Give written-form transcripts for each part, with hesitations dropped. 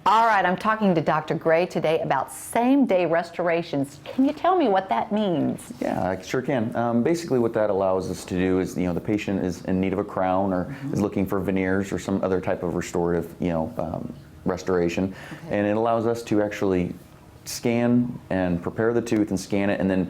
All right, I'm talking to Dr. Gray today about same-day restorations. Can you tell me what that means? Yeah, I sure can. Basically what that allows us to do is, the patient is in need of a crown or is looking for veneers or some other type of restorative, restoration. Okay. And it allows us to actually scan and prepare the tooth and scan it and then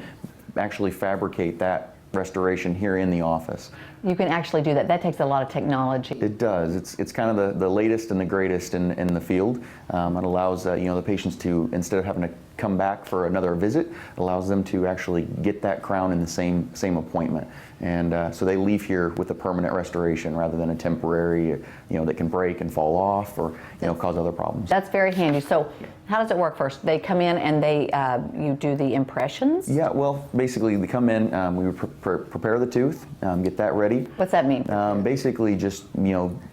actually fabricate that restoration here in the office. You can actually do that. That takes a lot of technology. It does. It's kind of the latest and the greatest in the field. It allows the patients to, instead of having to come back for another visit, it allows them to actually get that crown in the same appointment. And so they leave here with a permanent restoration rather than a temporary, that can break and fall off or cause other problems. That's very handy. So how does it work first? They come in and you do the impressions? Yeah, well, basically they come in, we would prepare the tooth, get that ready. What's that mean? Basically just,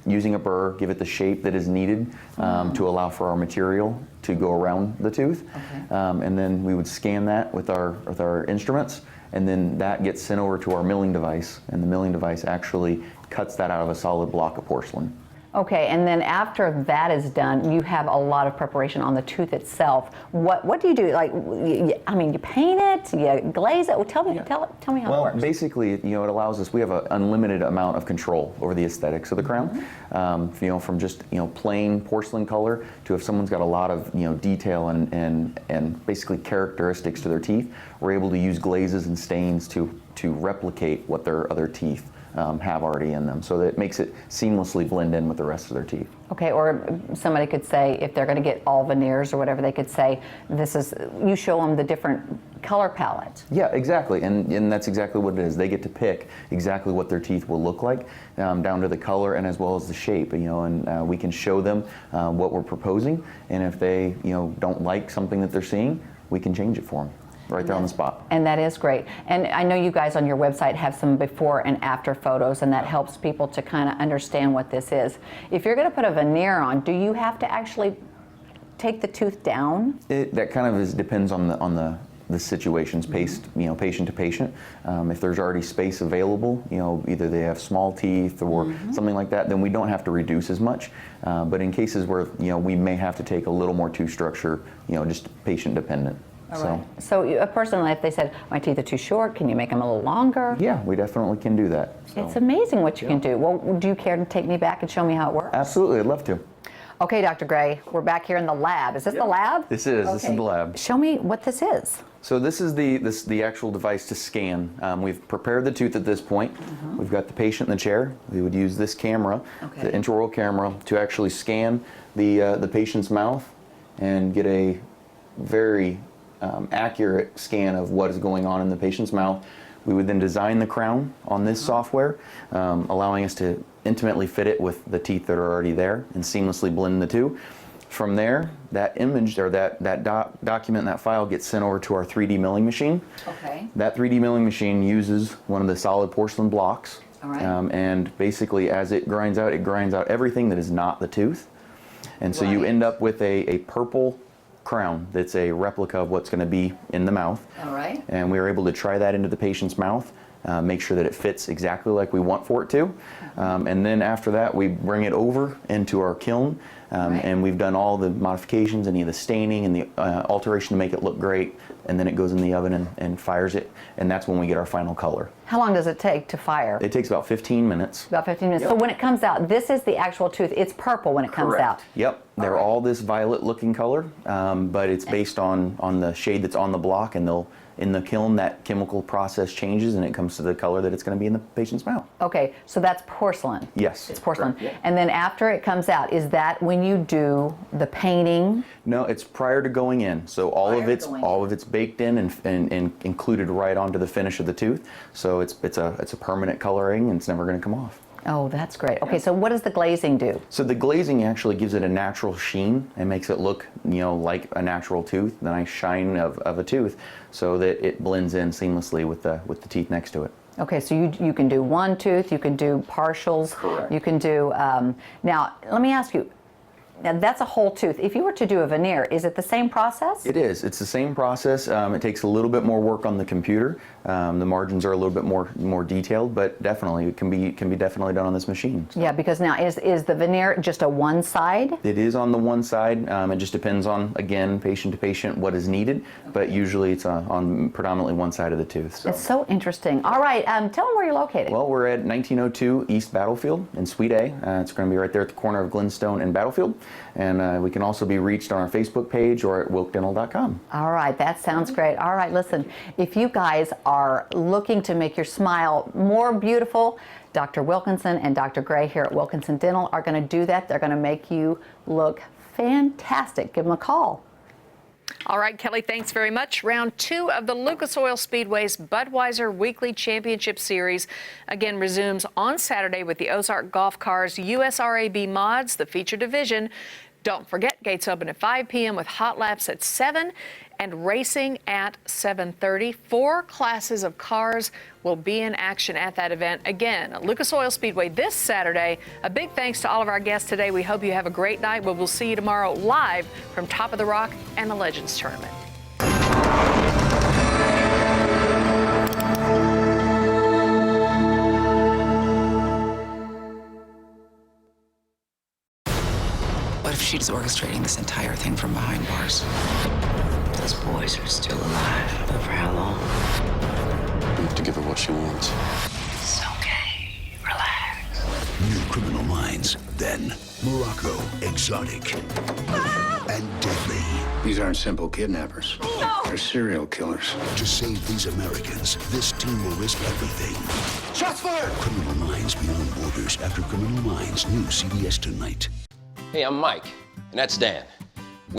using a burr, give it the shape that is needed to allow for our material to go around the tooth. Okay. And then we would scan that with our instruments, and then that gets sent over to our milling device, and the milling device actually cuts that out of a solid block of porcelain. Okay, and then after that is done, you have a lot of preparation on the tooth itself. What do you do? Like, you paint it, you glaze it. Well, tell me how it works. Basically, it allows us. We have an unlimited amount of control over the aesthetics of the crown. From just plain porcelain color to if someone's got a lot of detail and basically characteristics to their teeth, we're able to use glazes and stains to replicate what their other teeth have already in them, so that it makes it seamlessly blend in with the rest of their teeth. Okay, or somebody could say, if they're going to get all veneers or whatever, they could say, you show them the different color palette. Yeah, exactly, and that's exactly what it is. They get to pick exactly what their teeth will look like, down to the color and as well as the shape, and we can show them what we're proposing, and if they, don't like something that they're seeing, we can change it for them. Right there on the spot. And that is great. And I know you guys on your website have some before and after photos, and that helps people to kind of understand what this is. If you're going to put a veneer on, do you have to actually take the tooth down? That kind of depends on the situations, patient to patient. If there's already space available, either they have small teeth or something like that, then we don't have to reduce as much. But in cases where we may have to take a little more tooth structure, just patient dependent. All right. So a person, if they said, my teeth are too short, can you make them a little longer? Yeah, we definitely can do that. So. It's amazing what you can do. Well, do you care to take me back and show me how it works? Absolutely, I'd love to. Okay, Dr. Gray, we're back here in the lab. Is this the lab? This is. Okay. This is the lab. Show me what this is. So this is the actual device to scan. We've prepared the tooth at this point. We've got the patient in the chair. We would use this camera, the intraoral camera, to actually scan the patient's mouth and get a very accurate scan of what is going on in the patient's mouth. We would then design the crown on this software, allowing us to intimately fit it with the teeth that are already there and seamlessly blend the two. From there, that image or that document, that file gets sent over to our 3D milling machine. Okay. That 3D milling machine uses one of the solid porcelain blocks. All right. And basically as it grinds out everything that is not the tooth. And so you end up with a purple crown that's a replica of what's going to be in the mouth. All right. And we were able to try that into the patient's mouth, make sure that it fits exactly like we want for it to. And then after that, we bring it over into our kiln, and we've done all the modifications, any of the staining and the alteration to make it look great. And then it goes in the oven and fires it, and that's when we get our final color. How long does it take to fire? It takes about 15 minutes. About 15 minutes. Yep. So when it comes out, this is the actual tooth. It's purple when it comes out. Yep. They're all this violet looking color, but it's based on the shade that's on the block, and in the kiln, that chemical process changes and it comes to the color that it's going to be in the patient's mouth. Okay, so that's porcelain. Yes. It's porcelain. Correct, yeah. And then after it comes out, is that when you do the painting? No, it's prior to going in. So all of it's baked in and included right onto the finish of the tooth. So it's a permanent coloring and it's never going to come off. Oh, that's great. Okay, so what does the glazing do? So the glazing actually gives it a natural sheen and makes it look, like a natural tooth, the nice shine of a tooth, so that it blends in seamlessly with the teeth next to it. Okay, so you can do one tooth, you can do partials. Correct. You can do, now let me ask you, Now that's a whole tooth. If you were to do a veneer, is it the same process? It is. It's the same process. It takes a little bit more work on the computer. The margins are a little bit more detailed, but definitely it can be definitely done on this machine. So. Yeah, because now is the veneer just a one side? It is on the one side. It just depends on, again, patient to patient what is needed, but usually it's on predominantly one side of the tooth. So. It's so interesting. All right, tell them where you're located. Well, we're at 1902 East Battlefield in Suite A. It's going to be right there at the corner of Glenstone and Battlefield. And we can also be reached on our Facebook page or at wilkdental.com. All right, that sounds great. All right, listen, if you guys are looking to make your smile more beautiful, Dr. Wilkinson and Dr. Gray here at Wilkinson Dental are going to do that. They're going to make you look fantastic. Give them a call. All right, Kelly, thanks very much. Round 2 of the Lucas Oil Speedway's Budweiser Weekly Championship Series again resumes on Saturday with the Ozarks Golf Cars USRAB Mods, the feature division. Don't forget, gates open at 5 p.m. with hot laps at 7 and racing at 7:30. 4 classes of cars will be in action at that event. Again, Lucas Oil Speedway this Saturday. A big thanks to all of our guests today. We hope you have a great night. We'll see you tomorrow live from Top of the Rock and the Legends Tournament. What if she's orchestrating this entire thing from behind bars? Those boys are still alive, but for how long? We have to give her what she wants. It's okay. Relax. New Criminal Minds, then Morocco, exotic, and deadly. These aren't simple kidnappers. No! They're serial killers. To save these Americans, this team will risk everything. Shots fired! Criminal Minds Beyond Borders after Criminal Minds, new CBS tonight. Hey, I'm Mike, and that's Dan.